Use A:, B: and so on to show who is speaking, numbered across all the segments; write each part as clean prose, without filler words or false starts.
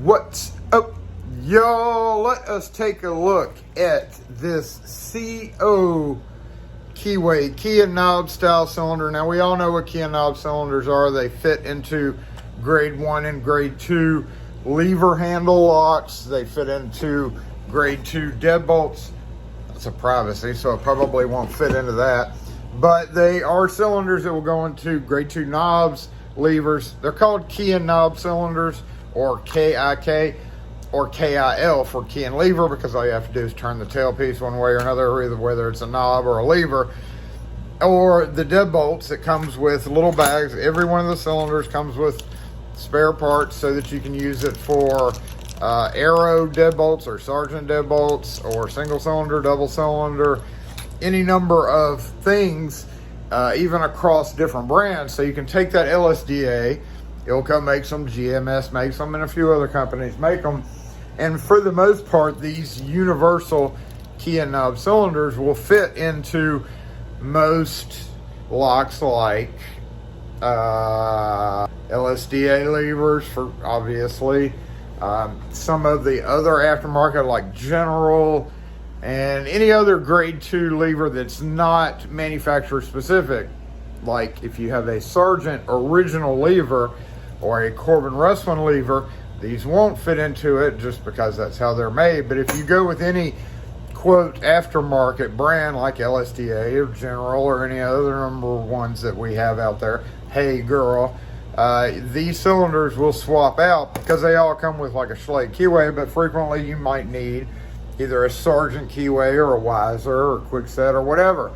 A: What's up, y'all? Let us take a look at this CO keyway, key and knob style cylinder. Now, we all know what key and knob cylinders are. They fit into grade 1 and grade 2 lever handle locks. They fit into grade 2 deadbolts. That's a privacy, so it probably won't fit into that. But they are cylinders that will go into grade 2 knobs, levers. They're called key and knob cylinders, or KIK, or KIL for key and lever, because all you have to do is turn the tailpiece one way or another, either whether it's a knob or a lever. Or the deadbolts that comes with little bags. Every one of the cylinders comes with spare parts so that you can use it for arrow deadbolts or sergeant deadbolts or single cylinder, double cylinder, any number of things, even across different brands. So you can take that LSDA, Ilco makes them, GMS makes them, and a few other companies make them. And for the most part, these universal key and knob cylinders will fit into most locks, like LSDA levers, for obviously. Some of the other aftermarket, like General, and any other grade 2 lever that's not manufacturer specific. Like if you have a Sargent original lever or a Corbin Russwin lever, these won't fit into it just because that's how they're made. But if you go with any quote aftermarket brand like LSDA or General or any other number of ones that we have out there, hey girl, these cylinders will swap out because they all come with like a Schlage keyway, but frequently you might need either a Sargent keyway or a Weiser or Quickset or whatever.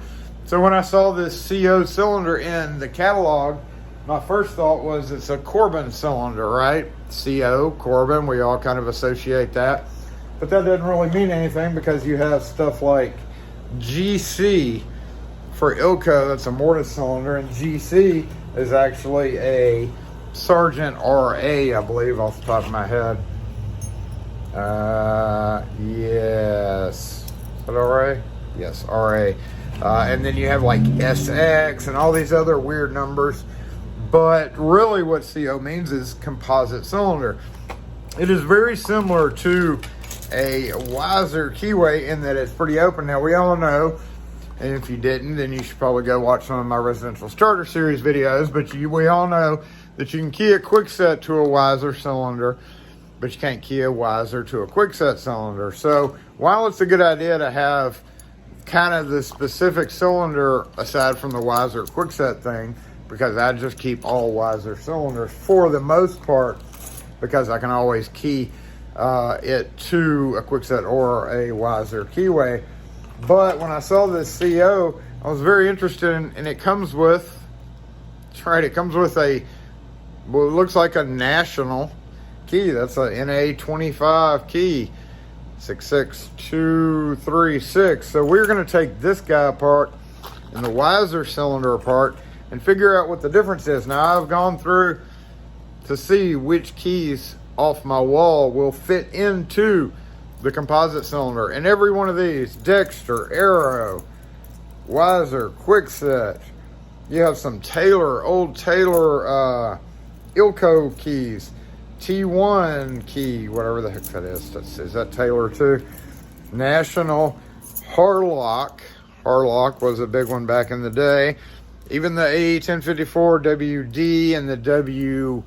A: So when I saw this CO cylinder in the catalog, my first thought was it's a Corbin cylinder, right? CO, Corbin, we all kind of associate that. But that doesn't really mean anything, because you have stuff like GC for Ilco, that's a mortise cylinder, and GC is actually a Sargent RA, I believe, off the top of my head. Yes. Is that RA? Yes, RA. And then you have like SX and all these other weird numbers. But really what CO means is composite cylinder. It is very similar to a Weiser keyway in that it's pretty open. Now, we all know, and if you didn't, then you should probably go watch some of my Residential Starter Series videos, but we all know that you can key a Quickset to a Weiser cylinder, but you can't key a Weiser to a Quickset cylinder. So while it's a good idea to have kind of the specific cylinder aside from the Weiser Quickset thing, because I just keep all Weiser cylinders for the most part, because I can always key it to a Quickset or a Weiser keyway. But when I saw this CO, I was very interested in, and it comes with, that's right, it comes with a, well, it looks like a national key. That's a NA25 key, 66236. So we're going to take this guy apart and the Weiser cylinder apart and figure out what the difference is. Now, I've gone through to see which keys off my wall will fit into the composite cylinder, and every one of these, Dexter, Arrow, Weiser, Quickset, you have some Taylor, old Taylor Ilco keys, T1 key, whatever the heck that is. Is that Taylor too? National, Harlock was a big one back in the day. Even the A1054 WD and the the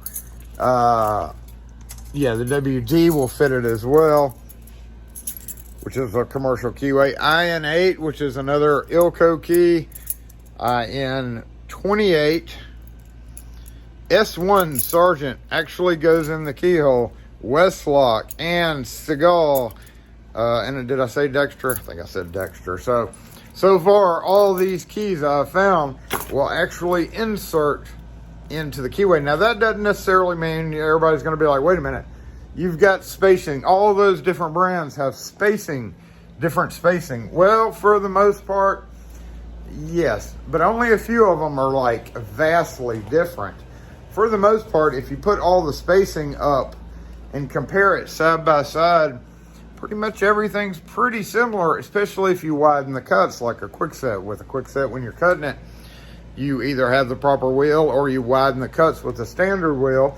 A: WD will fit it as well, which is a commercial keyway. IN8, which is another Ilco key. IN28. S1 Sargent actually goes in the keyhole. Westlock and Seagal. And did I say Dexter? I think I said Dexter. So far, all these keys I've found will actually insert into the keyway. Now, that doesn't necessarily mean everybody's going to be like, wait a minute, you've got spacing. All of those different brands have spacing, different spacing. Well, for the most part, yes, but only a few of them are like vastly different. For the most part, if you put all the spacing up and compare it side by side, pretty much everything's pretty similar, especially if you widen the cuts like a Quickset. With a Quickset, when you're cutting it, you either have the proper wheel or you widen the cuts with the standard wheel.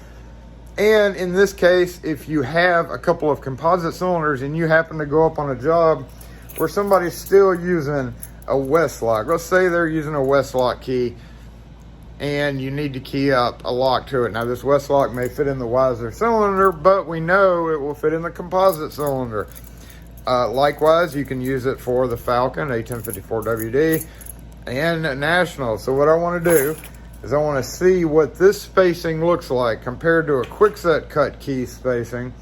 A: And in this case, if you have a couple of composite cylinders and you happen to go up on a job where somebody's still using a Westlock, let's say they're using a Westlock key and you need to key up a lock to it. Now this Westlock may fit in the Weiser cylinder, but we know it will fit in the composite cylinder. Likewise, you can use it for the Falcon A1054WD and National. So what I want to do is I want to see what this spacing looks like compared to a quickset cut key spacing,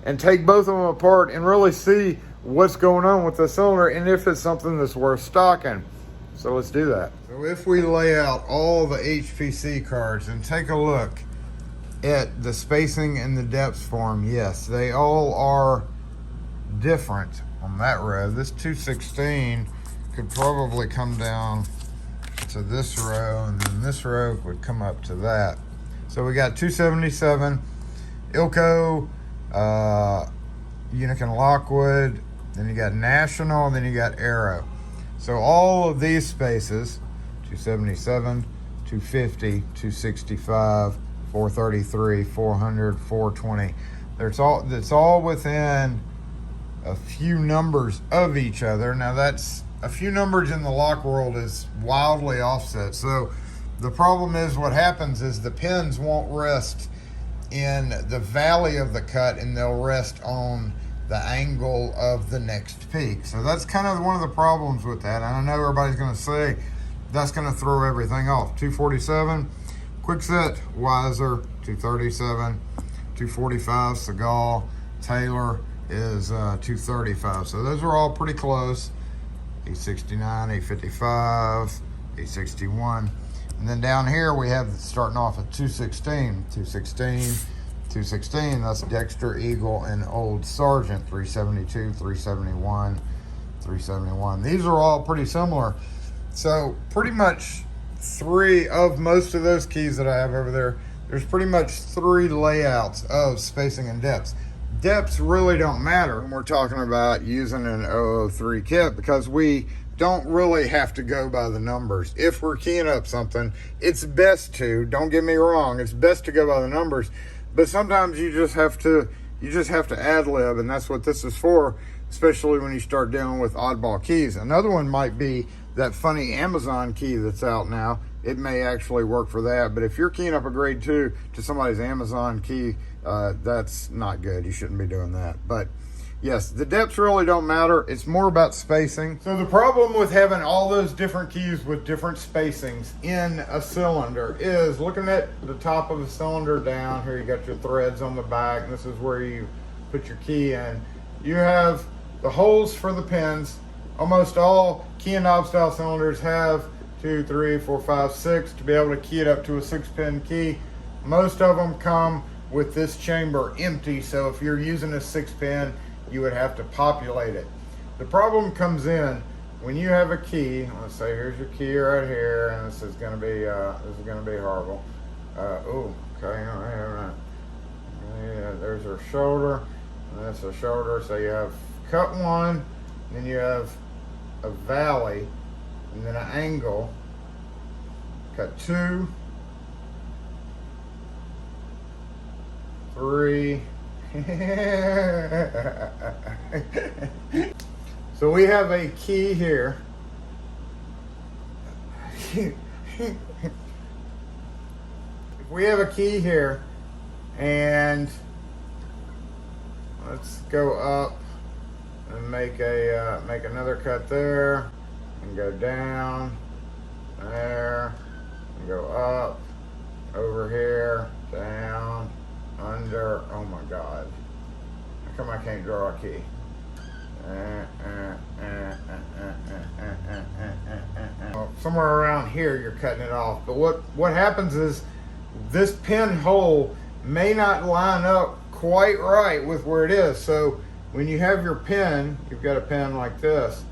A: and take both of them apart and really see what's going on with the cylinder and if it's something that's worth stocking. So let's do that. So if we lay out all the HPC cards and take a look at the spacing and the depths for them, yes, they all are different on that row. This 216 could probably come down to this row, and then this row would come up to that. So we got 277, Ilco, Unique and Lockwood, then you got National, and then you got Arrow. So all of these spaces, 277, 250, 265, 433, 400, 420, it's all within a few numbers of each other. Now that's a few numbers in the lock world is wildly offset. So the problem is, what happens is the pins won't rest in the valley of the cut, and they'll rest on the angle of the next peak. So that's kind of one of the problems with that. And I know everybody's going to say that's going to throw everything off. 247 Quickset Weiser, 237, 245 Seagal, Taylor is 235. So those are all pretty close. 869, 855, 861. And then down here we have starting off at 216, 216, 216. That's Dexter, Eagle, and Old Sergeant. 372, 371, 371. These are all pretty similar. So pretty much three of most of those keys that I have over there, there's pretty much three layouts of spacing and depths. Depths really don't matter when we're talking about using an 003 kit, because we don't really have to go by the numbers. If we're keying up something, it's best to, don't get me wrong, it's best to go by the numbers, but sometimes you just have to ad lib, and that's what this is for, especially when you start dealing with oddball keys. Another one might be that funny Amazon key that's out now. It may actually work for that, but if you're keying up a grade 2 to somebody's Amazon key, that's not good. You shouldn't be doing that. But yes, the depths really don't matter. It's more about spacing. So the problem with having all those different keys with different spacings in a cylinder is, looking at the top of the cylinder down here, you got your threads on the back, and this is where you put your key in. You have the holes for the pins. Almost all key and knob style cylinders have 2, 3, 4, 5, 6 to be able to key it up to a 6-pin key. Most of them come with this chamber empty, so if you're using a 6-pin, you would have to populate it. The problem comes in when you have a key. Let's say here's your key right here, and this is going to be horrible. Oh, okay, all right. Yeah, there's our shoulder, and that's a shoulder. So you have cut one, then you have a valley, and then an angle. Cut 2, 3. So we have a key here. If we have a key here, and let's go up and make another cut there, and go down there, and go up over here, down, under. Oh my God, how come I can't draw a key? Somewhere around here you're cutting it off, but what happens is this pin hole may not line up quite right with where it is. So when you have your pin, you've got a pin like this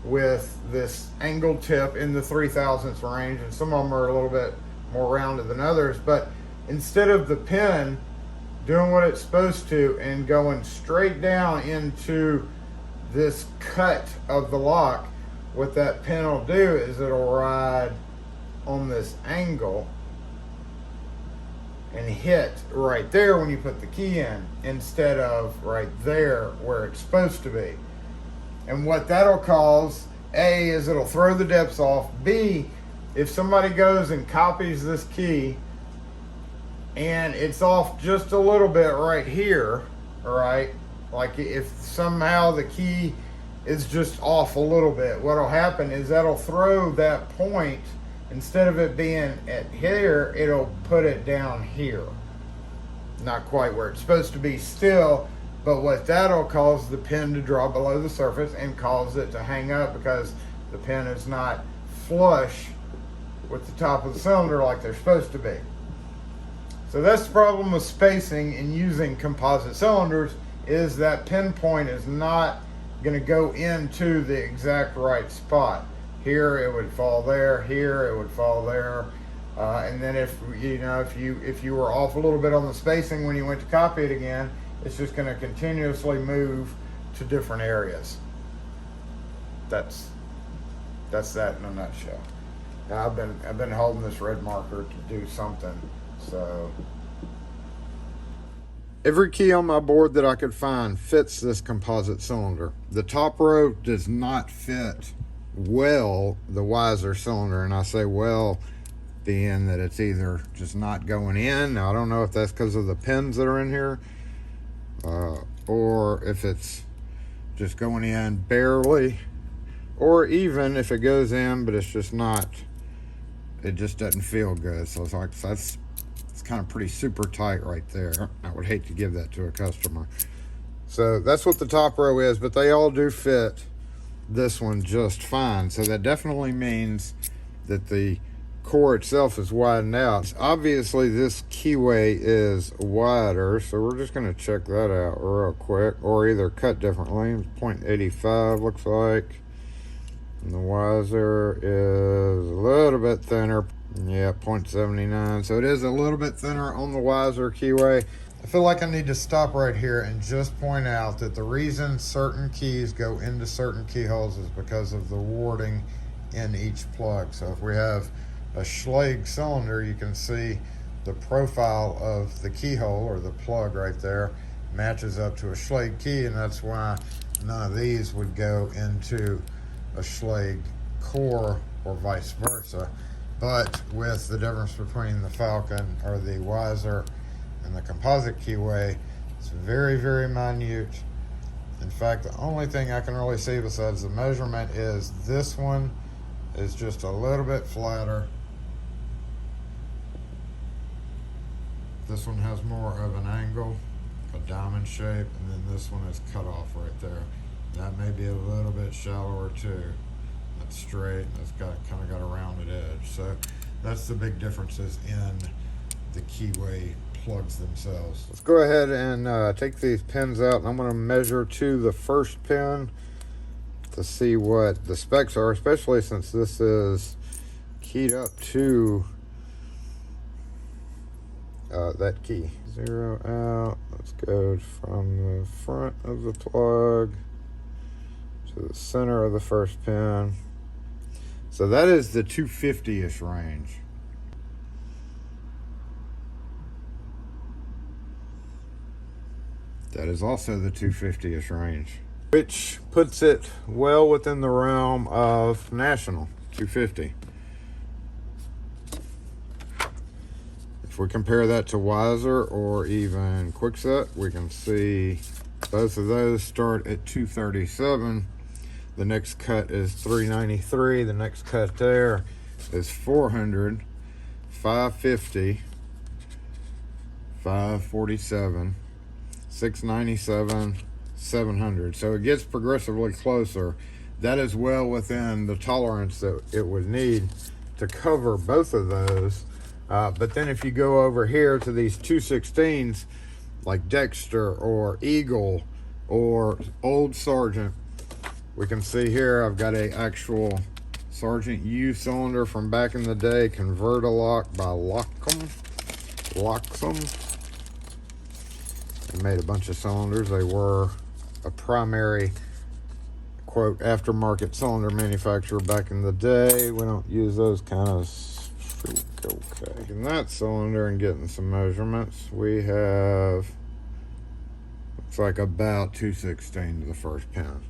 A: with this angled tip in the 3/1000ths range, and some of them are a little bit more rounded than others, but instead of the pin doing what it's supposed to and going straight down into this cut of the lock, what that pin will do is it'll ride on this angle and hit right there when you put the key in instead of right there where it's supposed to be. And what that'll cause, A, is it'll throw the depths off. B, if somebody goes and copies this key and it's off just a little bit right here, all right, like if somehow the key is just off a little bit, what'll happen is that'll throw that point, instead of it being at here, it'll put it down here. Not quite where it's supposed to be still, but what that'll cause the pin to draw below the surface and cause it to hang up because the pin is not flush with the top of the cylinder like they're supposed to be. So that's the problem with spacing and using composite cylinders, is that pinpoint is not going to go into the exact right spot. Here it would fall there, here it would fall there, and then if you were off a little bit on the spacing when you went to copy it again, it's just going to continuously move to different areas. That's that in a nutshell. Now, I've been holding this red marker to do something. So every key on my board that I could find fits this composite cylinder. The top row does not fit well the Weiser cylinder, and I say well being that it's either just not going in. Now I don't know if that's because of the pins that are in here, or if it's just going in barely, or even if it goes in but it's just not, it just doesn't feel good. So it's like, it's kind of pretty super tight right there. I would hate to give that to a customer. So that's what the top row is, but they all do fit this one just fine. So that definitely means that the core itself is widened out. Obviously this keyway is wider, so we're just going to check that out real quick, or either cut differently. 0.85 looks like, and the Weiser is a little bit thinner. Yeah, 0.79. So it is a little bit thinner on the Weiser keyway. I feel like I need to stop right here and just point out that the reason certain keys go into certain keyholes is because of the warding in each plug. So if we have a Schlage cylinder, you can see the profile of the keyhole, or the plug right there, matches up to a Schlage key, and that's why none of these would go into a Schlage core or vice versa. But with the difference between the Falcon or the Weiser and the composite keyway, it's very, very minute. In fact, the only thing I can really see besides the measurement is this one is just a little bit flatter. This one has more of an angle, a diamond shape, and then this one is cut off right there. That may be a little bit shallower too. That's straight, and it's kind of got a rounded edge. So that's the big differences in the keyway plugs themselves. Let's go ahead and take these pins out, and I'm going to measure to the first pin to see what the specs are, especially since this is keyed up to that key. 0 out. Let's go from the front of the plug to the center of the first pin. So that is the 250-ish range. That is also the 250-ish range, which puts it well within the realm of National 250. If we compare that to Weiser or even Kwikset, we can see both of those start at 237. The next cut is 393. The next cut there is 400, 550, 547, 697, 700. So it gets progressively closer. That is well within the tolerance that it would need to cover both of those. But then if you go over here to these 216s like Dexter or Eagle or Old Sergeant, we can see here I've got a actual Sergeant U cylinder from back in the day, Convertilock by Loxam. They made a bunch of cylinders. They were a primary, quote, aftermarket cylinder manufacturer back in the day. We don't use those kind of Okay, in that cylinder and getting some measurements, we have, looks like about 2/16 to the first pin.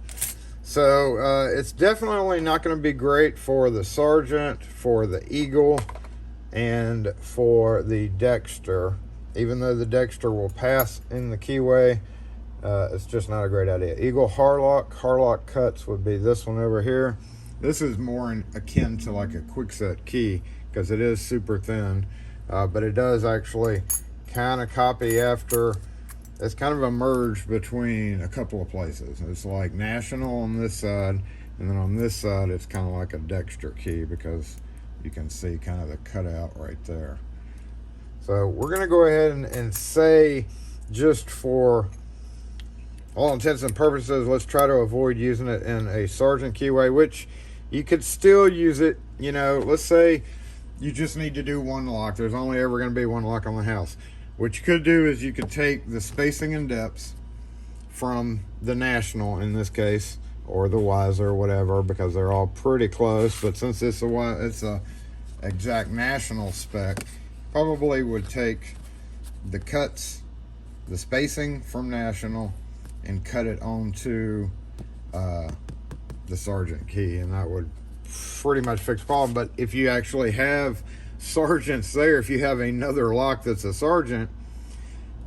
A: So it's definitely not going to be great for the Sergeant, for the Eagle, and for the Dexter. Even though the Dexter will pass in the keyway, it's just not a great idea. Eagle Harlock cuts would be this one over here. This is more akin to like a quickset key because it is super thin, but it does actually kind of copy after. It's kind of a merge between a couple of places. It's like National on this side, and then on this side it's kind of like a Dexter key because you can see kind of the cutout right there. So we're going to go ahead and say, just for all intents and purposes, let's try to avoid using it in a Sergeant keyway, which you could still use it. You know, let's say you just need to do one lock. There's only ever going to be one lock on the house. What you could do is you could take the spacing and depths from the National in this case, or the Wiser or whatever, because they're all pretty close. But since it's a exact National spec, probably would take the cuts, the spacing from National, and cut it onto the Sergeant key, and that would pretty much fix the problem. But if you actually have Sergeants there, if you have another lock that's a Sergeant,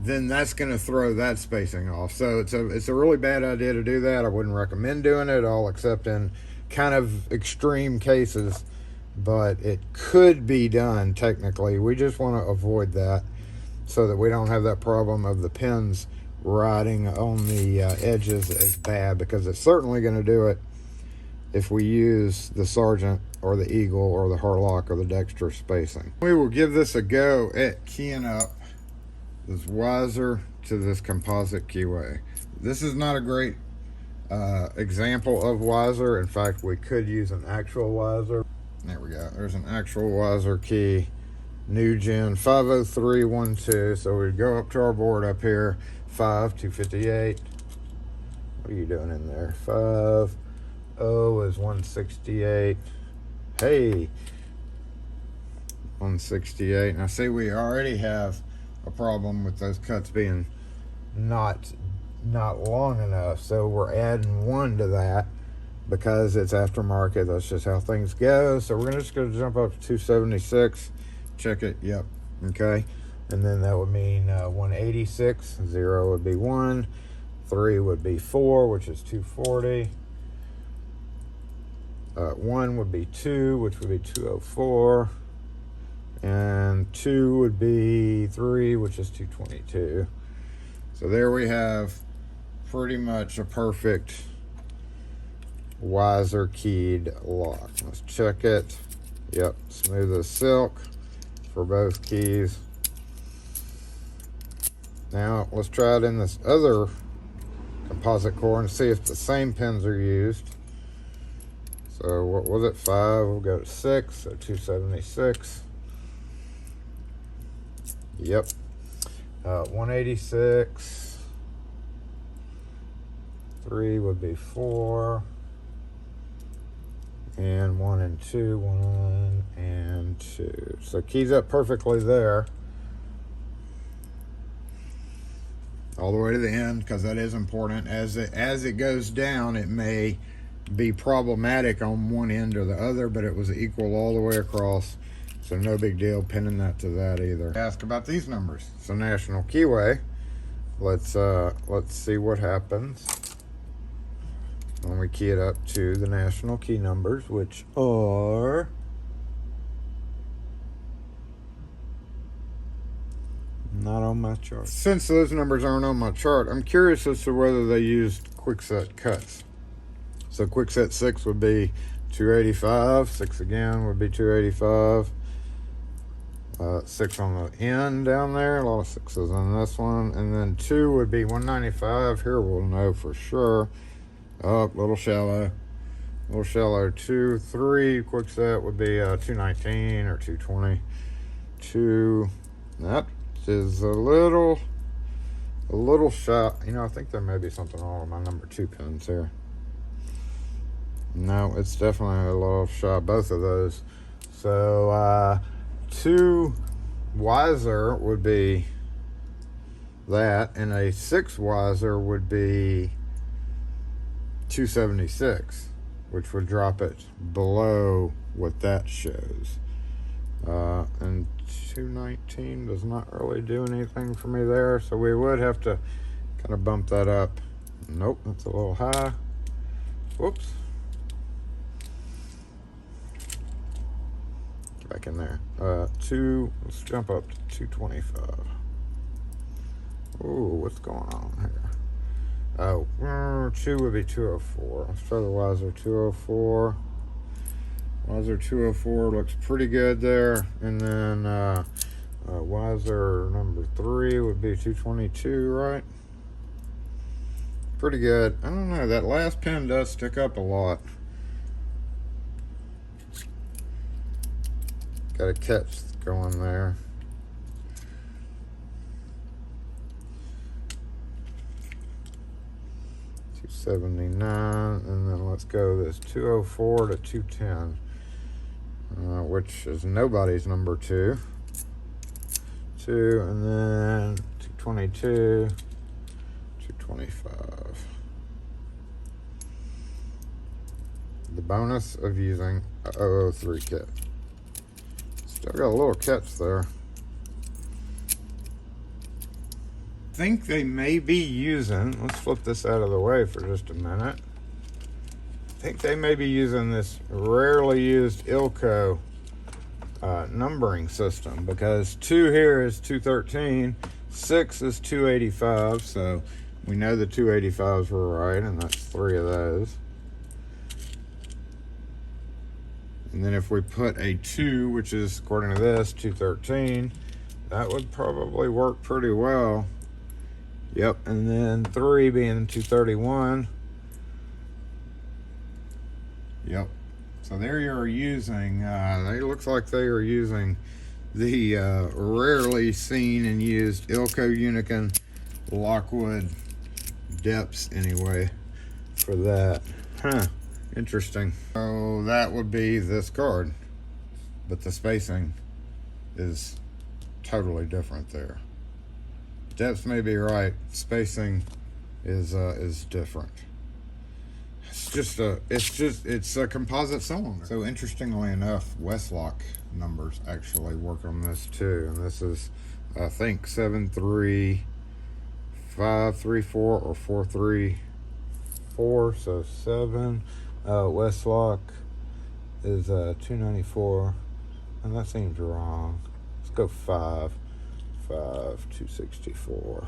A: then that's going to throw that spacing off. So it's a really bad idea to do that. I wouldn't recommend doing it at all, except in kind of extreme cases, but it could be done technically. We just want to avoid that so that we don't have that problem of the pins riding on the edges as bad, because it's certainly going to do it if we use the Sergeant or the Eagle or the Harlock or the Dexter spacing. We will give this a go at keying up this Wiser to this Composite keyway. This is not a great example of Wiser. In fact, we could use an actual Wiser. There we go. There's an actual Wiser key, new gen 50312. So we'd go up to our board up here, 258. What are you doing in there? 5. O is 168. Hey, 168. Now see, we already have a problem with those cuts being not long enough, so we're adding 1 to that because it's aftermarket. That's just how things go. So we're just going to jump up to 276. Check it. Yep. Okay. And then that would mean 186. 0 would be 1. 3 would be 4, which is 240. 1 would be 2, which would be 204. And 2 would be 3, which is 222. So there we have pretty much a perfect Wiser keyed lock. Let's check it. Yep, smooth as silk for both keys. Now let's try it in this other Composite core and see if the same pins are used. So what was it? 5. We'll go to 6. So 276. Yep. 186. 3 would be 4. And 1 and 2. 1 and 2. So keys up perfectly there. All the way to the end, because that is important. As it goes down, it may be problematic on one end or the other, but it was equal all the way across, so no big deal pinning that to that either. Ask about these numbers. So National keyway, let's see what happens when we key it up to the National key numbers, which are not on my chart. Since those numbers aren't on my chart, I'm curious as to whether they used quickset cuts. So quickset 6 would be 285. 6 again would be 285. 6 on the end down there. A lot of 6s on this one. And then 2 would be 195. Here we'll know for sure. Oh, little shallow. Little shallow. 2, 3 quickset would be 219 or 220. 2. That is a little shot. You know, I think there may be something wrong with my number 2 pins here. No, it's definitely a little shot, both of those. So 2 Wiser would be that, and a 6 Wiser would be 276, which would drop it below what that shows. And 219 does not really do anything for me there, so we would have to kind of bump that up. Nope, that's a little high. Whoops. Get back in there. Let's jump up to 225. Ooh, what's going on here? Oh, 2 would be 204. Let's try the Wiser 204. Wiser 204 looks pretty good there. And then Wiser number 3 would be 222, right? Pretty good. I don't know, that last pin does stick up a lot. Got a catch going there. $279, and then let's go this 204 to 210, which is nobody's number 2, and then 222, 225. The bonus of using a 003 kit. Still got a little catch there. I think they may be using, let's flip this out of the way for just a minute. I think they may be using this rarely used Ilco numbering system, because 2 here is 213, 6 is 285, so we know the 285s were right, and that's 3 of those. And then if we put a 2, which is according to this 213, that would probably work pretty well. Yep, and then 3 being 231. Yep. So there you're using, it looks like they are using the rarely seen and used Ilco Unicorn Lockwood depths anyway for that. Huh, interesting. So that would be this card, but the spacing is totally different there. Depth may be right, spacing is different. It's a composite cylinder. So interestingly enough, Westlock numbers actually work on this too, and this is I think 73534 or 434. So 7. Westlock is 294, and that seems wrong. Let's go 5. 264.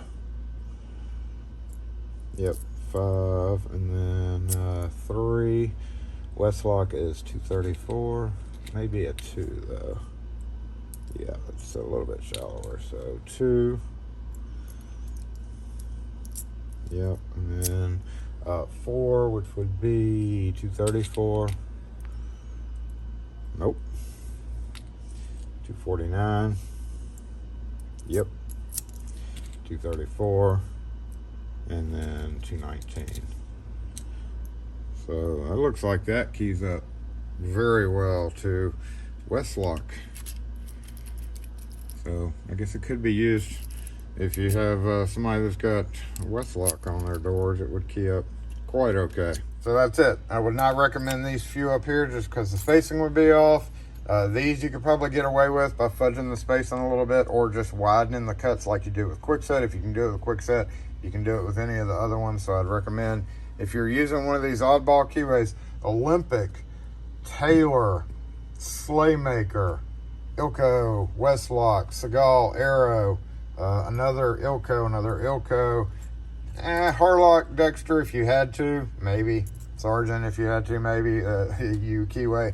A: Yep, 5, and then 3. Westlock is 234. Maybe a 2 though. Yeah, it's a little bit shallower. So 2. Yep, and then 4, which would be 234. Nope. 249. Yep, 234, and then 219. So it looks like that keys up very well to Westlock. So I guess it could be used if you have somebody that's got Westlock on their doors. It would key up quite okay. So that's it. I would not recommend these few up here just because the spacing would be off. These you could probably get away with by fudging the spacing a little bit, or just widening the cuts like you do with Quickset. If you can do it with Quickset, you can do it with any of the other ones. So I'd recommend, if you're using one of these oddball keyways, Olympic, Taylor, Slaymaker, Ilco, Westlock, Seagal, Arrow, another Ilco, Harlock, Dexter if you had to, maybe. Sargent if you had to, maybe. You keyway.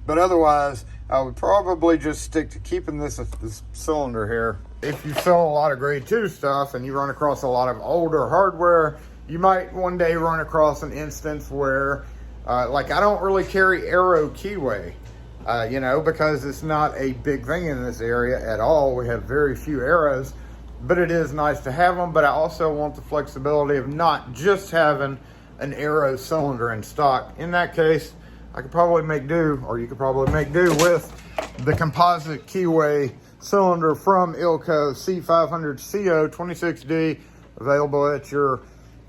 A: But otherwise, I would probably just stick to keeping this cylinder here. If you sell a lot of grade 2 stuff and you run across a lot of older hardware, you might one day run across an instance where, like I don't really carry Arrow keyway, because it's not a big thing in this area at all. We have very few Arrows, but it is nice to have them. But I also want the flexibility of not just having an Arrow cylinder in stock. In that case, I could probably make do, or you could probably make do with the composite keyway cylinder from Ilco C500CO 26D, available at your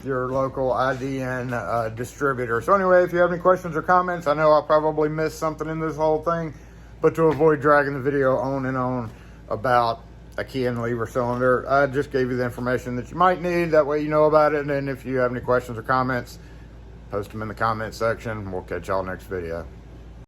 A: local IDN distributor. So anyway, if you have any questions or comments, I know I'll probably miss something in this whole thing, but to avoid dragging the video on and on about a key and lever cylinder, I just gave you the information that you might need. That way you know about it. And then if you have any questions or comments, post them in the comment section. We'll catch y'all next video.